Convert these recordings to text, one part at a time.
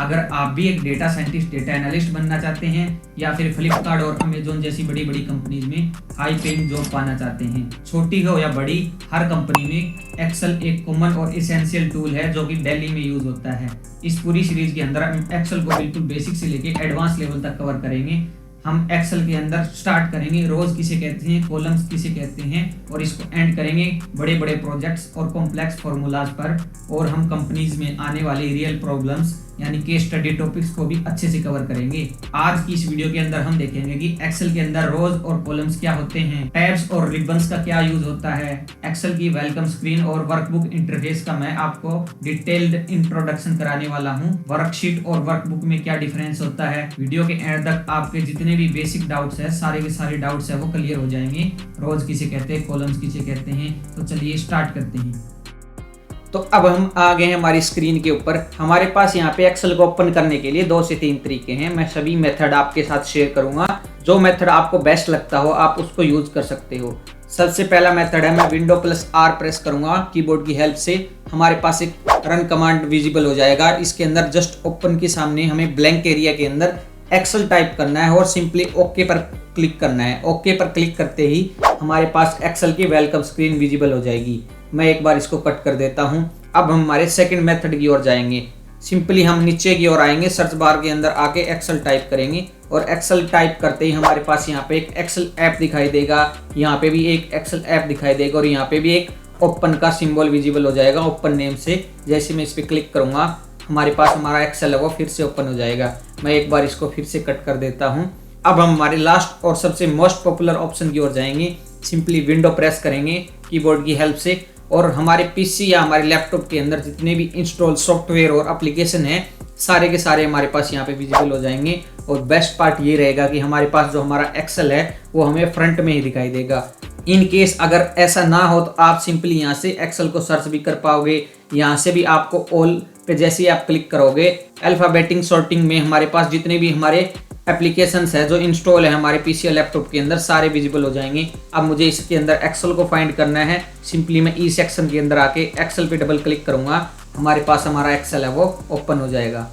अगर आप भी एक डेटा साइंटिस्ट, डेटा एनालिस्ट बनना चाहते हैं या फिर फ्लिपकार्ट और अमेजोन जैसी बड़ी बड़ी कंपनीज में हाई पेइंग जॉब पाना चाहते हैं, छोटी हो या बड़ी, हर कंपनी में एक्सेल एक कॉमन और एसेंशियल टूल है जो कि दिल्ली में यूज होता है। इस पूरी सीरीज के अंदर हम एक्सेल को बिल्कुल बेसिक से लेके एडवांस लेवल तक कवर करेंगे। हम एक्सेल के अंदर स्टार्ट करेंगे रोज किसे कहते हैं, कॉलम्स किसे कहते हैं, और इसको एंड करेंगे बड़े बड़े प्रोजेक्ट्स और कॉम्प्लेक्स फॉर्मूलाज पर। और हम कंपनीज में आने वाली रियल प्रॉब्लम्स यानी केस स्टडी टॉपिक्स को भी अच्छे से कवर करेंगे। आज की इस वीडियो के अंदर हम देखेंगे कि एक्सेल के अंदर रोज और कॉलम्स क्या होते हैं, टैब्स और रिबन्स का क्या यूज होता है, एक्सेल की वेलकम स्क्रीन और वर्कबुक इंटरफेस का मैं आपको डिटेल्ड इंट्रोडक्शन कराने वाला हूं। वर्कशीट और वर्कबुक में क्या डिफरेंस होता है। वीडियो के एंड तक आपके जितने भी बेसिक डाउट्स है, सारे के सारे डाउट्स है वो क्लियर हो जाएंगे। रोज किसे कहते हैं, कॉलम्स किसे कहते हैं। तो चलिए स्टार्ट करते हैं। तो अब हम आ गए हैं हमारी स्क्रीन के ऊपर। हमारे पास यहाँ पे एक्सेल को ओपन करने के लिए 2 से 3 तरीके हैं। मैं सभी मेथड आपके साथ शेयर करूंगा। जो मेथड आपको बेस्ट लगता हो आप उसको यूज कर सकते हो। सबसे पहला मेथड है, मैं विंडो प्लस आर प्रेस करूंगा कीबोर्ड की हेल्प से। हमारे पास एक रन कमांड विजिबल हो जाएगा। इसके अंदर जस्ट ओपन के सामने हमें ब्लैंक एरिया के अंदर एक्सेल टाइप करना है और सिंपली ओके पर क्लिक करना है। ओके पर क्लिक करते ही हमारे पास एक्सेल की वेलकम स्क्रीन विजिबल हो जाएगी। मैं एक बार इसको कट कर देता हूं। अब हम हमारे सेकंड मेथड की ओर जाएंगे। सिंपली हम नीचे की ओर आएंगे, सर्च बार के अंदर आके एक्सेल टाइप करेंगे और एक्सेल टाइप करते ही हमारे पास यहाँ पे एक एक्सेल ऐप दिखाई देगा, यहाँ पे भी एक एक्सेल ऐप दिखाई देगा और यहाँ पे भी एक ओपन का सिंबल विजिबल हो जाएगा ओपन नेम से। जैसे मैं इस पर क्लिक करूंगा हमारे पास हमारा एक्सेल है वो फिर से ओपन हो जाएगा। मैं एक बार इसको फिर से कट कर देता हूँ। अब हम हमारे लास्ट और सबसे मोस्ट पॉपुलर ऑप्शन की ओर जाएंगे। सिंपली विंडो प्रेस करेंगे कीबोर्ड की हेल्प से और हमारे पीसी या हमारे लैपटॉप के अंदर जितने भी इंस्टॉल सॉफ्टवेयर और एप्लीकेशन है सारे के सारे हमारे पास यहाँ पे विजिबल हो जाएंगे। और बेस्ट पार्ट ये रहेगा कि हमारे पास जो हमारा एक्सेल है वो हमें फ्रंट में ही दिखाई देगा। इन केस अगर ऐसा ना हो तो आप सिंपली यहाँ से एक्सेल को सर्च भी कर पाओगे। यहाँ से भी आपको ऑल पे जैसे ही आप क्लिक करोगे अल्फाबेटिक सॉर्टिंग में हमारे पास जितने भी हमारे एप्लीकेशंस है जो इंस्टॉल है हमारे पीसी या लैपटॉप के अंदर सारे विजिबल हो जाएंगे। अब मुझे इसके अंदर एक्सेल को फाइंड करना है। सिंपली मैं ई सेक्शन के अंदर आके एक्सेल पे डबल क्लिक करूंगा, हमारे पास हमारा एक्सेल है वो ओपन हो जाएगा।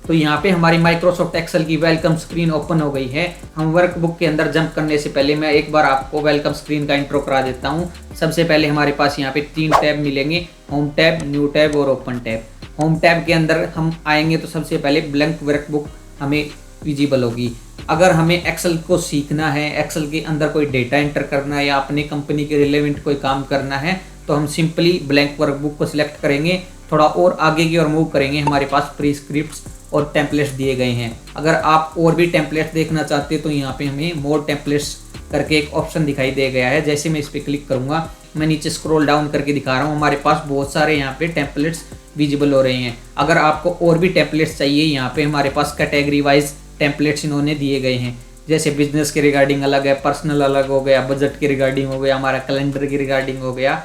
तो यहाँ पे हमारी माइक्रोसॉफ्ट एक्सेल की वेलकम स्क्रीन ओपन हो गई है। हम वर्कबुक के अंदर जंप करने से पहले मैं एक बार आपको वेलकम स्क्रीन का इंट्रो करा देता हूँ। सबसे पहले हमारे पास यहाँ पे 3 टैब मिलेंगे, होम टैब, न्यू टैब और ओपन टैब। होम टैब के अंदर हम आएंगे तो सबसे पहले ब्लैंक वर्कबुक हमें विजिबल होगी। अगर हमें एक्सेल को सीखना है, एक्सेल के अंदर कोई डेटा एंटर करना है या अपने कंपनी के रिलेवेंट कोई काम करना है तो हम सिंपली ब्लैंक वर्कबुक को सिलेक्ट करेंगे। थोड़ा और आगे की ओर मूव करेंगे, हमारे पास प्री स्क्रिप्ट्स और टेम्पलेट्स दिए गए हैं। अगर आप और भी टेम्पलेट्स देखना चाहते हैं तो यहाँ पे हमें मोर टेम्पलेट्स करके एक ऑप्शन दिखाई दे गया है। जैसे मैं इस पर क्लिक करूँगा, मैं नीचे स्क्रॉल डाउन करके दिखा रहा हूँ, हमारे पास बहुत सारे यहाँ पे टेम्पलेट्स विजिबल हो रहे हैं। अगर आपको और भी टेम्पलेट्स चाहिए यहाँ पे हमारे पास कैटेगरी वाइज टेम्पलेट्स इन्होंने दिए गए हैं। जैसे बिजनेस के रिगार्डिंग अलग है, पर्सनल अलग हो गया, बजट के रिगार्डिंग हो गया, हमारा कैलेंडर की रिगार्डिंग हो गया।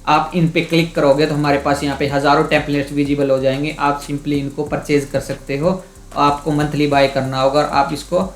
आप इन पे क्लिक करोगे तो हमारे पास यहाँ पे हज़ारों टेम्पलेट्स विजिबल हो जाएंगे। आप सिंपली इनको परचेज कर सकते हो। आपको मंथली बाय करना होगा और आप इसको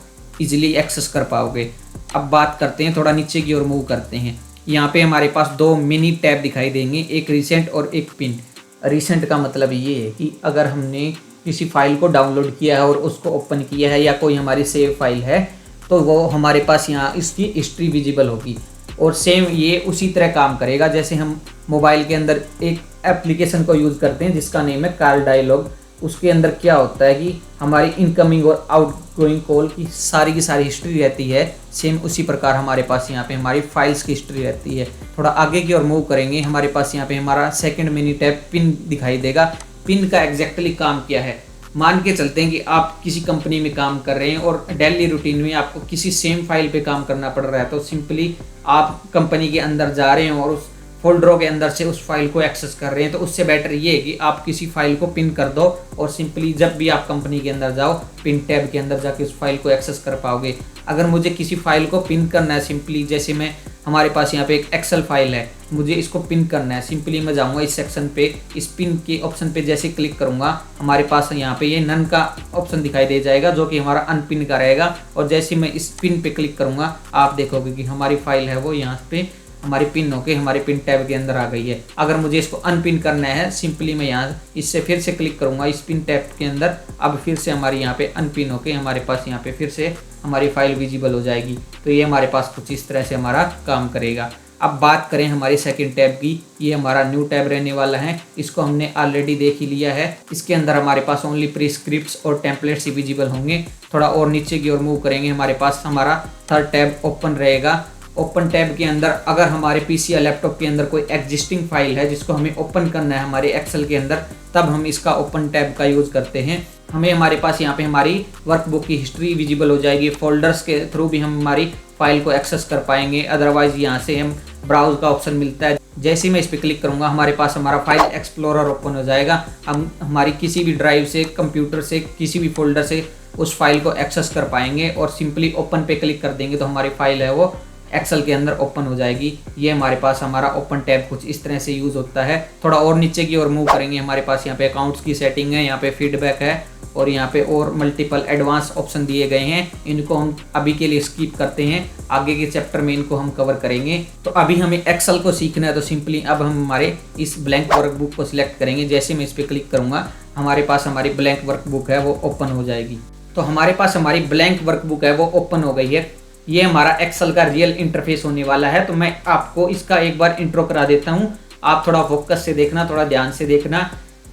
इजीली एक्सेस कर पाओगे। अब बात करते हैं, थोड़ा नीचे की ओर मूव करते हैं। यहाँ पे हमारे पास 2 मिनी टैब दिखाई देंगे, एक रिसेंट और एक पिन। रिसेंट का मतलब ये है कि अगर हमने किसी फाइल को डाउनलोड किया है और उसको ओपन किया है या कोई हमारी सेव फाइल है तो वो हमारे पास यहाँ इसकी हिस्ट्री विजिबल होगी। और सेम ये उसी तरह काम करेगा जैसे हम मोबाइल के अंदर एक एप्लीकेशन को यूज़ करते हैं जिसका नेम है कॉल डायलॉग। उसके अंदर क्या होता है कि हमारी इनकमिंग और आउटगोइंग कॉल की सारी हिस्ट्री रहती है। सेम उसी प्रकार हमारे पास यहाँ पे हमारी फाइल्स की हिस्ट्री रहती है। थोड़ा आगे की ओर मूव करेंगे, हमारे पास यहाँ पे हमारा सेकंड मिनी टैब पिन दिखाई देगा। पिन का एग्जैक्टली काम क्या है, मान के चलते हैं कि आप किसी कंपनी में काम कर रहे हैं और डेली रूटीन में आपको किसी सेम फाइल पे काम करना पड़ रहा है तो सिंपली आप कंपनी के अंदर जा रहे हैं और उस फोल्डरों के अंदर से उस फाइल को एक्सेस कर रहे हैं तो उससे बेटर ये है कि आप किसी फाइल को पिन कर दो और सिंपली जब भी आप कंपनी के अंदर जाओ पिन टैब के अंदर जाके उस फाइल को एक्सेस कर पाओगे। अगर मुझे किसी फाइल को पिन करना है, सिंपली जैसे मैं हमारे पास यहाँ पे एक एक्सेल फाइल है, मुझे इसको पिन करना है, सिंपली मैं जाऊँगा इस सेक्शन पे, इस पिन के ऑप्शन पे जैसे क्लिक करूँगा हमारे पास यहाँ पे ये नन का ऑप्शन दिखाई दे जाएगा जो कि हमारा अनपिन का रहेगा। और जैसे मैं इस पिन पे क्लिक करूँगा आप देखोगे कि हमारी फाइल है वो यहाँ पे हमारी पिन होके हमारे पिन टैब के अंदर आ गई है। अगर मुझे इसको अनपिन करना है, सिंपली मैं यहाँ इससे फिर से क्लिक करूँगा इस पिन टैब के अंदर। अब फिर से हमारी यहाँ पे अनपिन होके हमारे पास यहाँ पे फिर से हमारी फाइल विजिबल हो जाएगी। तो ये हमारे पास कुछ इस तरह से हमारा काम करेगा। अब बात करें हमारी सेकंड टैब की, ये हमारा न्यू टैब रहने वाला है। इसको हमने ऑलरेडी देख ही लिया है। इसके अंदर हमारे पास ओनली प्रीस्क्रिप्ट्स और टेम्पलेट्स ही विजिबल होंगे। थोड़ा और नीचे की ओर मूव करेंगे, हमारे पास हमारा थर्ड टैब ओपन रहेगा। ओपन टैब के अंदर अगर हमारे पीसी या लैपटॉप के अंदर कोई एग्जिस्टिंग फाइल है जिसको हमें ओपन करना है हमारे एक्सेल के अंदर, तब हम इसका ओपन टैब का यूज़ करते हैं। हमें हमारे पास यहाँ पे हमारी वर्कबुक की हिस्ट्री विजिबल हो जाएगी। फोल्डर्स के थ्रू भी हम हमारी फाइल को एक्सेस कर पाएंगे। अदरवाइज यहाँ से हम ब्राउज का ऑप्शन मिलता है। जैसे ही मैं इस पर क्लिक करूँगा हमारे पास हमारा फाइल एक्सप्लोरर ओपन हो जाएगा। हम हमारी किसी भी ड्राइव से, कंप्यूटर से, किसी भी फोल्डर से उस फाइल को एक्सेस कर पाएंगे और सिंपली ओपन पे क्लिक कर देंगे तो हमारी फाइल है वो एक्सेल के अंदर ओपन हो जाएगी। ये हमारे पास हमारा ओपन टैब कुछ इस तरह से यूज़ होता है। थोड़ा और नीचे की ओर मूव करेंगे, हमारे पास यहाँ पे अकाउंट्स की सेटिंग है, यहाँ पे फीडबैक है और यहाँ पे और मल्टीपल एडवांस ऑप्शन दिए गए हैं। इनको हम अभी के लिए स्किप करते हैं, आगे के चैप्टर में इनको हम कवर करेंगे। तो अभी हमें एक्सेल को सीखना है, तो सिंपली अब हम हमारे इस ब्लैंक वर्कबुक को सिलेक्ट करेंगे। जैसे मैं इस पर क्लिक करूँगा हमारे पास हमारी ब्लैंक वर्कबुक है वो ओपन हो जाएगी। तो हमारे पास हमारी ब्लैंक वर्कबुक है वो ओपन हो गई है। ये हमारा एक्सेल का रियल इंटरफेस होने वाला है। तो मैं आपको इसका एक बार इंट्रो करा देता हूँ, आप थोड़ा फोकस से देखना, थोड़ा ध्यान से देखना।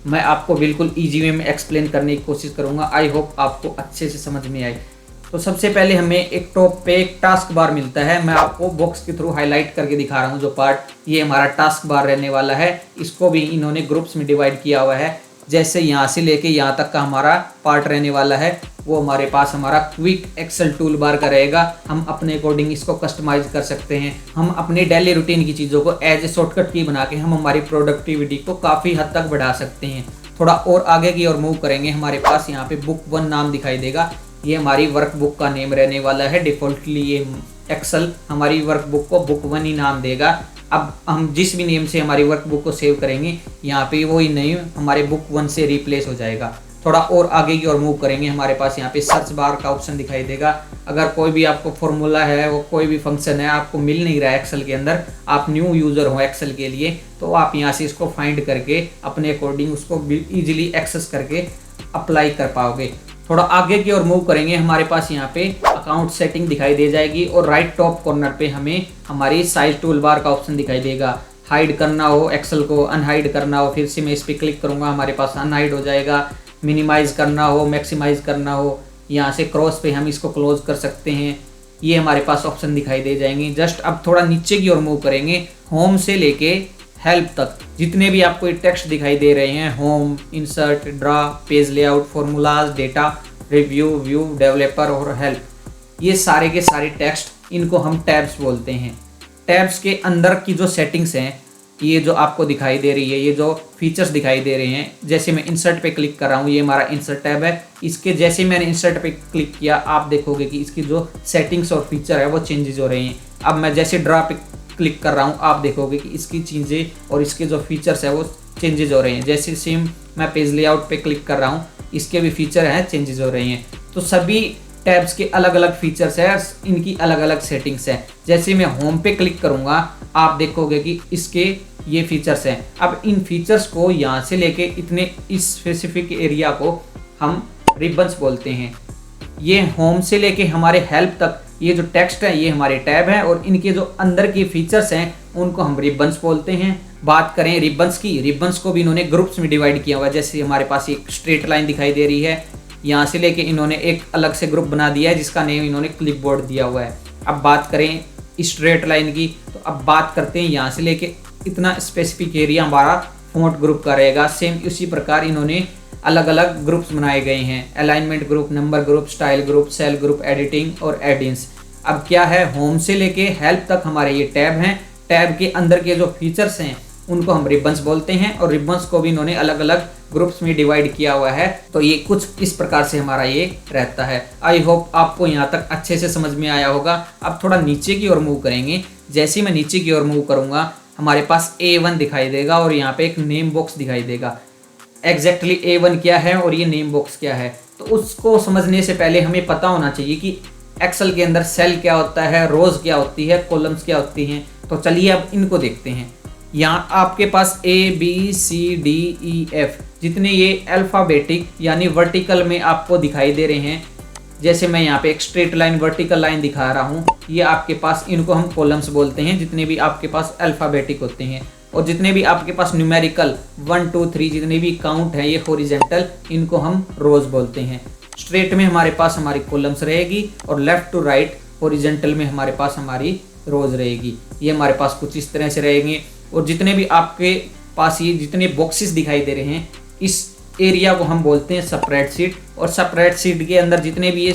मैं आपको बिल्कुल इजी वे में एक्सप्लेन करने की कोशिश करूँगा। आई होप आपको अच्छे से समझ में आए। तो सबसे पहले हमें एक टॉप पे एक टास्क बार मिलता है। मैं आपको बॉक्स के थ्रू हाईलाइट करके दिखा रहा हूँ जो पार्ट, ये हमारा टास्क बार रहने वाला है। इसको भी इन्होंने ग्रुप्स में डिवाइड किया हुआ है। जैसे यहाँ से लेके यहाँ तक का हमारा पार्ट रहने वाला है वो हमारे पास हमारा क्विक एक्सेल टूल बार का रहेगा। हम अपने अकॉर्डिंग इसको कस्टमाइज कर सकते हैं। हम अपने डेली रूटीन की चीज़ों को एज ए शॉर्टकट की बना के हम हमारी प्रोडक्टिविटी को काफ़ी हद तक बढ़ा सकते हैं। थोड़ा और आगे की ओर मूव करेंगे, हमारे पास यहाँ पे बुक 1 नाम दिखाई देगा। ये हमारी वर्कबुक का नेम रहने वाला है। डिफॉल्टली ये एक्सेल हमारी वर्कबुक को बुक 1 ही नाम देगा। अब हम जिस भी नेम से हमारी वर्कबुक को सेव करेंगे यहाँ पे वही नेम हमारे बुक 1 से रिप्लेस हो जाएगा। थोड़ा और आगे की ओर मूव करेंगे, हमारे पास यहाँ पे सर्च बार का ऑप्शन दिखाई देगा। अगर कोई भी आपको फॉर्मूला है वो कोई भी फंक्शन है आपको मिल नहीं रहा है एक्सेल के अंदर, आप न्यू यूज़र हो एक्सेल के लिए, तो आप यहाँ से इसको फाइंड करके अपने अकॉर्डिंग उसको ईजिली एक्सेस करके अप्लाई कर पाओगे। थोड़ा आगे की ओर मूव करेंगे, हमारे पास यहाँ पे अकाउंट सेटिंग दिखाई दे जाएगी और राइट टॉप कॉर्नर पे हमें हमारी साइज टूल बार का ऑप्शन दिखाई देगा। हाइड करना हो एक्सेल को, अनहाइड करना हो, फिर से मैं इस पर क्लिक करूँगा हमारे पास अनहाइड हो जाएगा। मिनिमाइज करना हो, मैक्सिमाइज करना हो, यहाँ से क्रॉस पे हम इसको क्लोज कर सकते हैं। ये हमारे पास ऑप्शन दिखाई दे जाएंगे। जस्ट अब थोड़ा नीचे की ओर मूव करेंगे, होम से लेके हेल्प तक जितने भी आपको टेक्स्ट दिखाई दे रहे हैं, home, insert, draw, page layout, formulas, data, review, view, developer और हेल्प, ये सारे के सारे टेक्स्ट, इनको हम टैब्स बोलते हैं। टैब्स के अंदर की जो सेटिंग्स हैं, ये जो आपको दिखाई दे रही है, ये जो फीचर्स दिखाई दे रहे हैं, जैसे मैं इंसर्ट पे क्लिक कर रहा हूँ, ये हमारा इंसर्ट टैब है। इसके जैसे मैंने इंसर्ट पे क्लिक किया आप देखोगे कि इसकी जो सेटिंग्स और फीचर है वो चेंजेस हो रही हैं। अब मैं जैसे ड्रा पे क्लिक कर रहा हूँ आप देखोगे कि इसकी चीज़ें और इसके जो फीचर्स है वो चेंजेस हो रहे हैं। जैसे सेम मैं पेज लेआउट पे क्लिक कर रहा हूँ, इसके भी फीचर हैं चेंजेस हो रही हैं। तो सभी टैब्स के अलग अलग फीचर्स है, इनकी अलग अलग सेटिंग्स है। जैसे मैं होम पे क्लिक करूँगा आप देखोगे कि इसके ये फीचर्स हैं। अब इन फीचर्स को यहाँ से लेके इतने इस स्पेसिफिक एरिया को हम रिबन्स बोलते हैं। ये होम से लेके हमारे हेल्प तक ये जो टेक्स्ट है ये हमारे टैब हैं और इनके जो अंदर के फीचर्स हैं उनको हम रिबन्स बोलते हैं। बात करें रिबन्स की, रिबन्स को भी इन्होंने ग्रुप्स में डिवाइड किया हुआ है। जैसे हमारे पास एक स्ट्रेट लाइन दिखाई दे रही है, यहाँ से लेके इन्होंने एक अलग से ग्रुप बना दिया है जिसका नेम इन्होंने क्लिपबोर्ड दिया हुआ है। अब बात करें स्ट्रेट लाइन की, तो अब बात करते हैं यहाँ से लेके इतना स्पेसिफिक एरिया हमारा फॉन्ट ग्रुप का रहेगा। सेम इसी प्रकार इन्होंने अलग अलग ग्रुप्स बनाए गए हैं, alignment group, number group, style group, cell group, editing और एडिंस। अब क्या है, होम से लेके हेल्प तक हमारे ये टैब हैं। टैब के अंदर के जो फीचर्स हैं उनको हम रिबन्स बोलते हैं और रिबन्स को भी इन्होंने अलग अलग ग्रुप्स में डिवाइड किया हुआ है। तो ये कुछ इस प्रकार से हमारा ये रहता है। आई होप आपको यहाँ तक अच्छे से समझ में आया होगा। अब थोड़ा नीचे की ओर मूव करेंगे, जैसे मैं नीचे की ओर मूव करूँगा हमारे पास A1 दिखाई देगा और यहाँ पे एक नेम बॉक्स दिखाई देगा। एग्जैक्टली A1 क्या है और ये नेम बॉक्स क्या है, तो उसको समझने से पहले हमें पता होना चाहिए कि एक्सेल के अंदर सेल क्या होता है, रोज क्या होती है, कॉलम्स क्या होती हैं। तो चलिए अब इनको देखते हैं। यहाँ आपके पास ABCDEF जितने ये अल्फ़ाबेटिक यानी वर्टिकल में आपको दिखाई दे रहे हैं, जैसे मैं यहाँ पे एक स्ट्रेट लाइन वर्टिकल लाइन दिखा रहा हूँ, ये आपके पास इनको हम कॉलम्स बोलते हैं जितने भी आपके पास अल्फ़ाबेटिक होते हैं। और जितने भी आपके पास न्यूमेरिकल 1 2 3 जितने भी काउंट है ये हॉरिजॉन्टल, इनको हम रोज बोलते हैं। स्ट्रेट में हमारे पास हमारी कॉलम्स रहेगी और लेफ्ट टू राइट हॉरिजॉन्टल में हमारे पास हमारी रोज रहेगी। ये हमारे पास कुछ इस तरह से रहेंगे। और जितने भी आपके पास ये जितने बॉक्सेस दिखाई दे रहे हैं, इस एरिया को हम बोलते हैं स्प्रेडशीट। और स्प्रेडशीट के अंदर जितने भी ये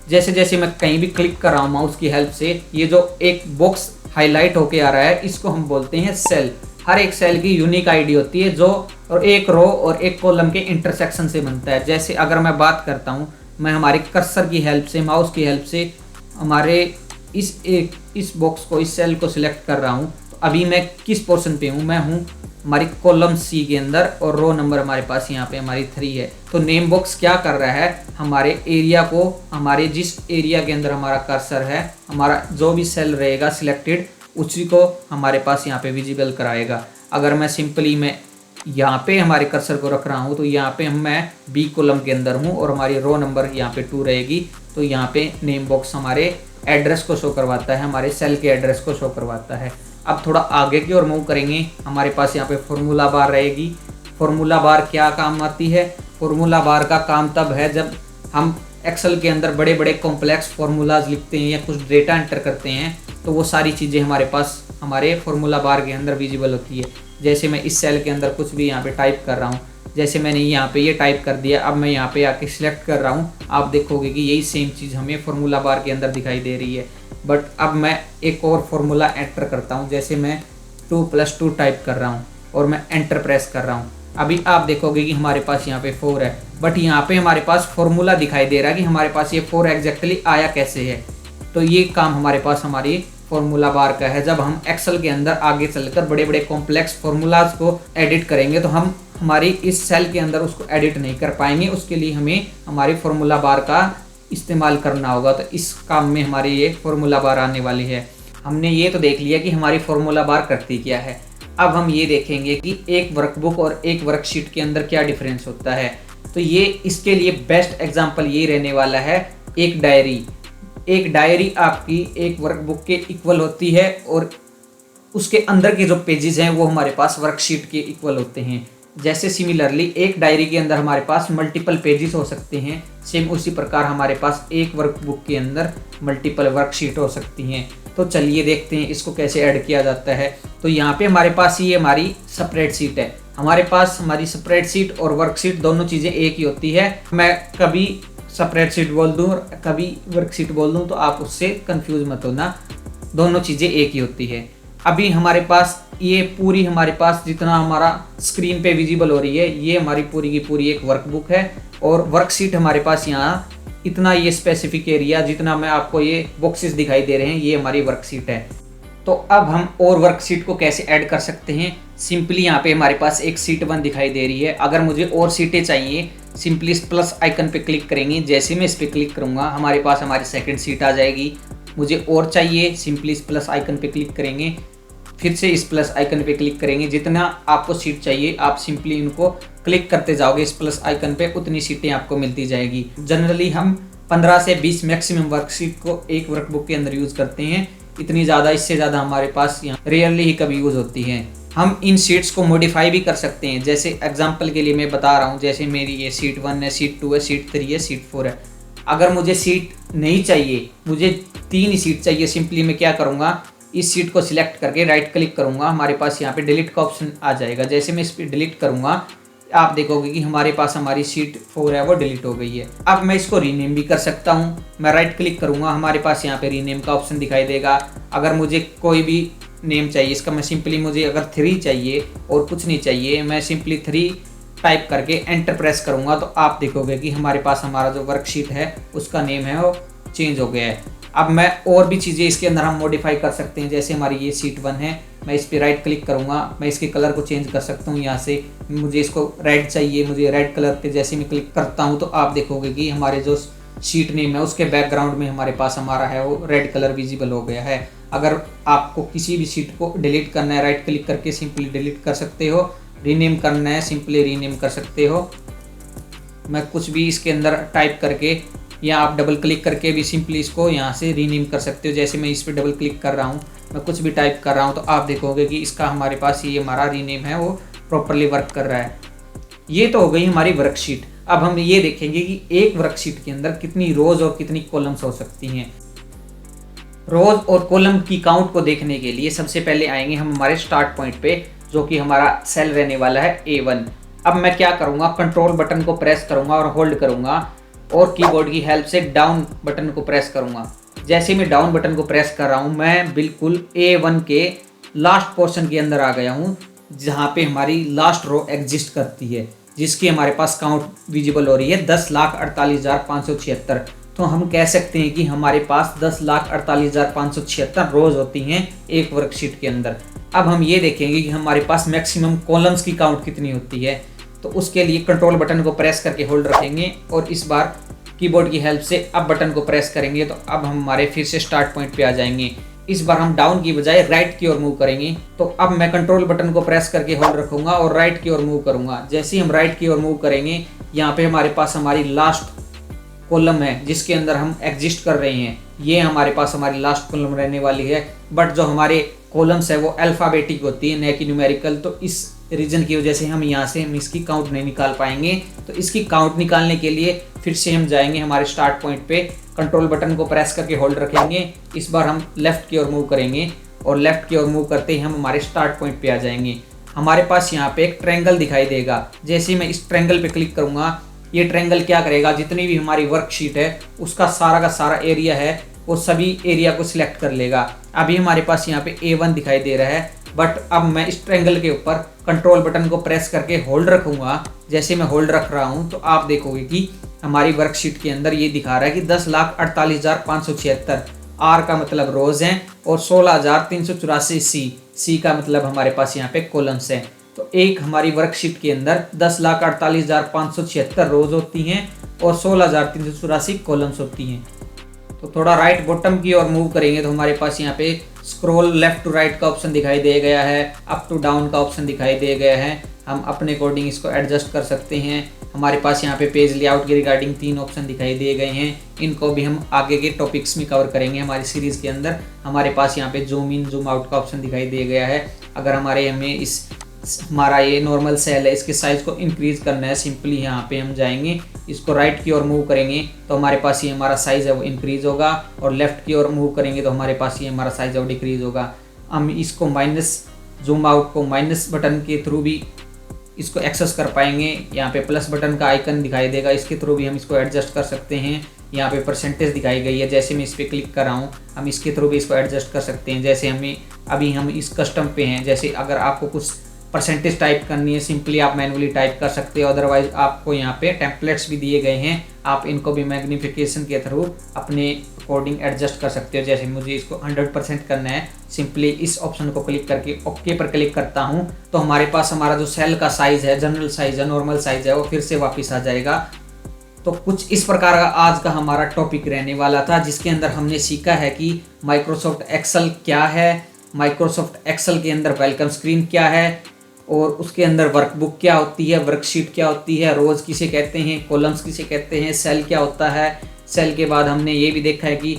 जैसे जैसे मैं कहीं भी क्लिक कर रहा हूँ माउस की हेल्प से, ये जो एक बॉक्स हाईलाइट होके आ रहा है, इसको हम बोलते हैं सेल। हर एक सेल की यूनिक आईडी होती है जो और एक रो और एक कॉलम के इंटरसेक्शन से बनता है। जैसे अगर मैं बात करता हूँ, मैं हमारे कर्सर की हेल्प से, माउस की हेल्प से हमारे इस बॉक्स को, इस सेल को सिलेक्ट कर रहा हूँ। तो अभी मैं किस पोर्शन पे हूँ? मैं हूँ हमारी कॉलम सी के अंदर और रो नंबर हमारे पास यहाँ पे हमारी 3 है। तो नेम बॉक्स क्या कर रहा है, हमारे एरिया को, हमारे जिस एरिया के अंदर हमारा कर्सर है, हमारा जो भी सेल रहेगा सिलेक्टेड, उसी को हमारे पास यहाँ पे विजिबल कराएगा। अगर मैं सिंपली मैं यहाँ पे हमारे कर्सर को रख रहा हूँ तो यहाँ पे मैं बी कॉलम के अंदर हूँ और हमारी रो नंबर यहाँ पे 2 रहेगी। तो यहाँ पे नेम बॉक्स हमारे एड्रेस को शो करवाता है, हमारे सेल के एड्रेस को शो करवाता है। अब थोड़ा आगे की ओर मूव करेंगे, हमारे पास यहाँ पे फॉर्मूला बार रहेगी। फॉर्मूला बार क्या काम आती है? फॉर्मूला बार का काम तब है जब हम एक्सेल के अंदर बड़े बड़े कॉम्प्लेक्स फार्मूलाज लिखते हैं या कुछ डेटा एंटर करते हैं, तो वो सारी चीज़ें हमारे पास हमारे फॉर्मूला बार के अंदर विजिबल होती है। जैसे मैं इस सेल के अंदर कुछ भी यहाँ पे टाइप कर रहा हूँ, जैसे मैंने यहाँ पे ये टाइप कर दिया, अब मैं यहाँ पे आके सिलेक्ट कर रहा हूँ, आप देखोगे कि यही सेम चीज़ हमें फॉर्मूला बार के अंदर दिखाई दे रही है। बट अब मैं एक और फॉर्मूला एंटर करता हूँ, जैसे मैं 2 + 2 टाइप कर रहा हूँ और मैं एंटर प्रेस कर रहा हूँ। अभी आप देखोगे कि हमारे पास यहाँ पे 4 है, बट यहाँ पे हमारे पास फॉर्मूला दिखाई दे रहा है कि हमारे पास ये 4 एग्जैक्टली आया कैसे है। तो ये काम हमारे पास हमारी फॉर्मूला बार का है। जब हम एक्सेल के अंदर आगे चलकर बड़े बड़े कॉम्प्लेक्स फॉर्मूलाज को एडिट करेंगे तो हम हमारी इस सेल के अंदर उसको एडिट नहीं कर पाएंगे, उसके लिए हमें हमारी फॉर्मूला बार का इस्तेमाल करना होगा। तो इस काम में हमारी ये फॉर्मूला बार आने वाली है। हमने ये तो देख लिया कि हमारी फॉर्मूला बार करती क्या है। अब हम ये देखेंगे कि एक वर्कबुक और एक वर्कशीट के अंदर क्या डिफरेंस होता है। तो ये इसके लिए बेस्ट एग्जांपल ये रहने वाला है एक डायरी। एक डायरी आपकी एक वर्कबुक के इक्वल होती है और उसके अंदर के जो पेजेस हैं वो हमारे पास वर्कशीट के इक्वल होते हैं। जैसे सिमिलरली एक डायरी के अंदर हमारे पास मल्टीपल पेजेस हो सकते हैं, सेम उसी प्रकार हमारे पास एक वर्कबुक के अंदर मल्टीपल वर्कशीट हो सकती हैं। तो चलिए देखते हैं इसको कैसे ऐड किया जाता है। तो यहाँ पे हमारे पास ये हमारी स्प्रेडशीट है। हमारे पास हमारी स्प्रेडशीट और वर्कशीट दोनों चीज़ें एक ही होती है। मैं कभी स्प्रेडशीट बोल दूँ और कभी वर्कशीट बोल दूँ तो आप उससे कंफ्यूज मत होना, दोनों चीज़ें एक ही होती है। अभी हमारे पास ये पूरी हमारे पास जितना हमारा स्क्रीन पे विजिबल हो रही है, ये हमारी पूरी की पूरी एक वर्कबुक है। और वर्कशीट हमारे पास यहाँ इतना ये स्पेसिफिक एरिया जितना मैं आपको ये बॉक्सेस दिखाई दे रहे हैं, ये हमारी वर्कशीट है। तो अब हम और वर्कशीट को कैसे ऐड कर सकते हैं? सिंपली यहाँ पे हमारे पास एक शीट 1 दिखाई दे रही है। अगर मुझे और सीटें चाहिए, सिंपली इस प्लस आइकन पे क्लिक करेंगे। जैसे मैं इस पर क्लिक करूँगा हमारे पास हमारी सेकंड सीट आ जाएगी। मुझे और चाहिए, सिंपली इस प्लस आइकन पे क्लिक करेंगे, फिर से इस प्लस आइकन पे क्लिक करेंगे। जितना आपको सीट चाहिए आप सिंपली इनको क्लिक करते जाओगे इस प्लस आइकन पे, उतनी सीटें आपको मिलती जाएगी। जनरली हम 15 से 20 मैक्सिमम वर्कशीट को एक वर्कबुक के अंदर यूज़ करते हैं। इतनी ज़्यादा, इससे ज़्यादा हमारे पास यहाँ रेयरली ही कभी यूज़ होती है। हम इन शीट्स को मॉडिफाई भी कर सकते हैं। जैसे एग्जांपल के लिए मैं बता रहा हूँ, जैसे मेरी ये सीट 1 है, सीट 2 है, सीट 3 है, सीट 4 है। अगर मुझे सीट नहीं चाहिए, मुझे 3 ही सीट चाहिए, सिंपली मैं क्या करूँगा, इस सीट को सिलेक्ट करके राइट क्लिक करूँगा, हमारे पास यहाँ पे डिलीट का ऑप्शन आ जाएगा। जैसे मैं इस पर डिलीट करूँगा आप देखोगे कि हमारे पास हमारी सीट 4 है वो डिलीट हो गई है। अब मैं इसको रीनेम भी कर सकता हूँ। मैं राइट क्लिक करूँगा, हमारे पास यहाँ पे रीनेम का ऑप्शन दिखाई देगा। अगर मुझे कोई भी नेम चाहिए, इसका मैं सिंपली, मुझे अगर 3 चाहिए और कुछ नहीं चाहिए, मैं सिंपली 3 टाइप करके एंटर प्रेस करूँगा तो आप देखोगे कि हमारे पास हमारा जो वर्कशीट है उसका नेम है वो चेंज हो गया है। अब मैं और भी चीज़ें इसके अंदर हम मॉडिफाई कर सकते हैं। जैसे हमारी ये सीट 1 है, मैं इस पर राइट क्लिक करूँगा, मैं इसके कलर को चेंज कर सकता हूँ। यहाँ से मुझे इसको रेड चाहिए, मुझे रेड कलर पे जैसे मैं क्लिक करता हूँ तो आप देखोगे कि हमारे जो शीट नेम है उसके बैकग्राउंड में हमारे पास हमारा है वो रेड कलर विजिबल हो गया है। अगर आपको किसी भी शीट को डिलीट करना है, राइट क्लिक करके सिंपली डिलीट कर सकते हो। रीनेम करना है, सिंपली रीनेम कर सकते हो। मैं कुछ भी इसके अंदर टाइप करके, या आप डबल क्लिक करके भी सिंपली इसको यहाँ से रीनेम कर सकते हो। जैसे मैं इस पर डबल क्लिक कर रहा हूँ, मैं कुछ भी टाइप कर रहा हूँ, तो आप देखोगे कि इसका हमारे पास ये हमारा रीनेम है वो प्रॉपरली वर्क कर रहा है। ये तो हो गई हमारी वर्कशीट। अब हम ये देखेंगे कि एक वर्कशीट के अंदर कितनी रोज और कितनी कॉलम्स हो सकती हैं। रोज और कॉलम की काउंट को देखने के लिए सबसे पहले आएंगे हम हमारे स्टार्ट पॉइंट पे, जो कि हमारा सेल रहने वाला है A1। अब मैं क्या करूँगा, कंट्रोल बटन को प्रेस करूँगा और होल्ड करूँगा और कीबोर्ड की हेल्प से डाउन बटन को प्रेस करूँगा। जैसे मैं डाउन बटन को प्रेस कर रहा हूँ, मैं बिल्कुल A1 के लास्ट पोर्शन के अंदर आ गया हूँ, जहाँ पे हमारी लास्ट रो एग्जिस्ट करती है, जिसकी हमारे पास काउंट विजिबल हो रही है 10,48,576। तो हम कह सकते हैं कि हमारे पास 10,48,576 रोज होती हैं एक वर्कशीट के अंदर। अब हम ये देखेंगे कि हमारे पास मैक्सिमम कॉलम्स की काउंट कितनी होती है। तो उसके लिए कंट्रोल बटन को प्रेस करके होल्ड रखेंगे और इस बार कीबोर्ड की हेल्प से अप बटन को प्रेस करेंगे, तो अब हम हमारे फिर से स्टार्ट पॉइंट पे आ जाएंगे। इस बार हम डाउन की बजाय राइट की ओर मूव करेंगे। तो अब मैं कंट्रोल बटन को प्रेस करके होल्ड रखूंगा और राइट की ओर मूव करूंगा। जैसे ही हम राइट की ओर मूव करेंगे, यहाँ पे हमारे पास हमारी लास्ट कॉलम है जिसके अंदर हम एग्जिस्ट कर रहे हैं। ये हमारे पास हमारी लास्ट कॉलम रहने वाली है, बट जो हमारे कॉलम्स है वो अल्फ़ाबेटिक होती है, न कि न्यूमेरिकल। तो इस रीजन की वजह से हम यहाँ से हम इसकी काउंट नहीं निकाल पाएंगे। तो इसकी काउंट निकालने के लिए फिर से हम जाएंगे हमारे स्टार्ट पॉइंट पे, कंट्रोल बटन को प्रेस करके होल्ड रखेंगे। इस बार हम लेफ्ट की ओर मूव करेंगे और लेफ्ट की ओर मूव करते ही हम हमारे स्टार्ट पॉइंट पे आ जाएंगे। हमारे पास यहाँ पे एक ट्रायंगल दिखाई देगा। जैसे मैं इस ट्रायंगल पे क्लिक करूँगा, ये ट्रायंगल क्या करेगा, जितनी भी हमारी वर्कशीट है उसका सारा का सारा एरिया है वो सभी एरिया को सिलेक्ट कर लेगा। अभी हमारे पास यहाँ पे A1 दिखाई दे रहा है, बट अब मैं इस ट्रायंगल के ऊपर कंट्रोल बटन को प्रेस करके होल्ड रखूंगा। जैसे मैं होल्ड रख रहा हूँ तो आप देखोगे कि हमारी वर्कशीट के अंदर ये दिखा रहा है कि 10,48,576 R का मतलब रोज हैं और 16,384 C का मतलब हमारे पास यहाँ पे कॉलम्स हैं। तो एक हमारी वर्कशीट के अंदर 10,48,576 रोज होती हैं और 16,384 कॉलम्स होती हैं। तो थोड़ा राइट बॉटम की ओर मूव करेंगे तो हमारे पास यहाँ पे स्क्रॉल लेफ्ट टू राइट का ऑप्शन दिखाई दे गया है, अप टू डाउन का ऑप्शन दिखाई दे गया है। हम अपने अकॉर्डिंग इसको एडजस्ट कर सकते हैं। हमारे पास यहाँ पे पेज लेआउट के रिगार्डिंग 3 ऑप्शन दिखाई दे गए हैं। इनको भी हम आगे के टॉपिक्स में कवर करेंगे हमारी सीरीज़ के अंदर। हमारे पास यहाँ पे जूम इन जूम आउट का ऑप्शन दिखाई दे गया है। अगर हमें हमारा ये नॉर्मल सेल है, इसके साइज़ को इंक्रीज़ करना है, सिंपली यहाँ पे हम जाएंगे, इसको राइट की ओर मूव करेंगे तो हमारे पास ये हमारा साइज़ है वो इंक्रीज़ होगा, और लेफ्ट की ओर मूव करेंगे तो हमारे पास ये हमारा साइज़ है वो डिक्रीज़ होगा। हम इसको माइनस जूम आउट को माइनस बटन के थ्रू भी इसको एक्सेस कर पाएंगे। यहाँ पे प्लस बटन का आइकन दिखाई देगा, इसके थ्रू भी हम इसको एडजस्ट कर सकते हैं। यहाँ पे परसेंटेज दिखाई गई है, जैसे मैं इस पर क्लिक कर रहा हूँ हम इसके थ्रू भी इसको एडजस्ट कर सकते हैं। जैसे अभी हम इस कस्टम पे हैं, जैसे अगर आपको कुछ परसेंटेज टाइप करनी है सिंपली आप मैनुअली टाइप कर सकते हो। अदरवाइज आपको यहाँ पे टेम्पलेट्स भी दिए गए हैं, आप इनको भी मैग्नीफिकेशन के थ्रू अपने अकॉर्डिंग एडजस्ट कर सकते हो। जैसे मुझे इसको 100% करना है, सिंपली इस ऑप्शन को क्लिक करके ओके पर क्लिक करता हूँ तो हमारे पास हमारा जो सेल का साइज़ है, जनरल साइज़ है, नॉर्मल साइज़ है, वो फिर से वापस आ जाएगा। तो कुछ इस प्रकार का आज का हमारा टॉपिक रहने वाला था, जिसके अंदर हमने सीखा है कि माइक्रोसॉफ्ट एक्सेल क्या है, माइक्रोसॉफ्ट एक्सेल के अंदर वेलकम स्क्रीन क्या है, और उसके अंदर वर्कबुक क्या होती है, वर्कशीट क्या होती है, रोज किसे कहते हैं, कॉलम्स किसे कहते हैं, सेल क्या होता है। सेल के बाद हमने ये भी देखा है कि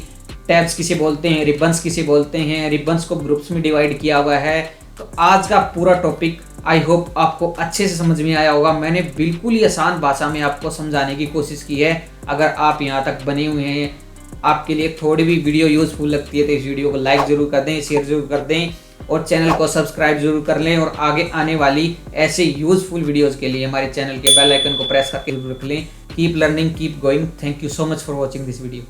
टैब्स किसे बोलते हैं, रिबन्स किसे बोलते हैं, रिबन्स को ग्रुप्स में डिवाइड किया हुआ है। तो आज का पूरा टॉपिक आई होप आपको अच्छे से समझ में आया होगा। मैंने बिल्कुल ही आसान भाषा में आपको समझाने की कोशिश की है। अगर आप यहाँ तक बने हुए हैं, आपके लिए थोड़ी भी वीडियो यूजफुल लगती है तो इस वीडियो को लाइक ज़रूर कर दें, शेयर ज़रूर कर दें और चैनल को सब्सक्राइब जरूर कर लें। और आगे आने वाली ऐसे यूजफुल वीडियोस के लिए हमारे चैनल के बेल आइकन को प्रेस करके जरूर रख लें। Keep learning, keep going. Thank you so much for watching this video.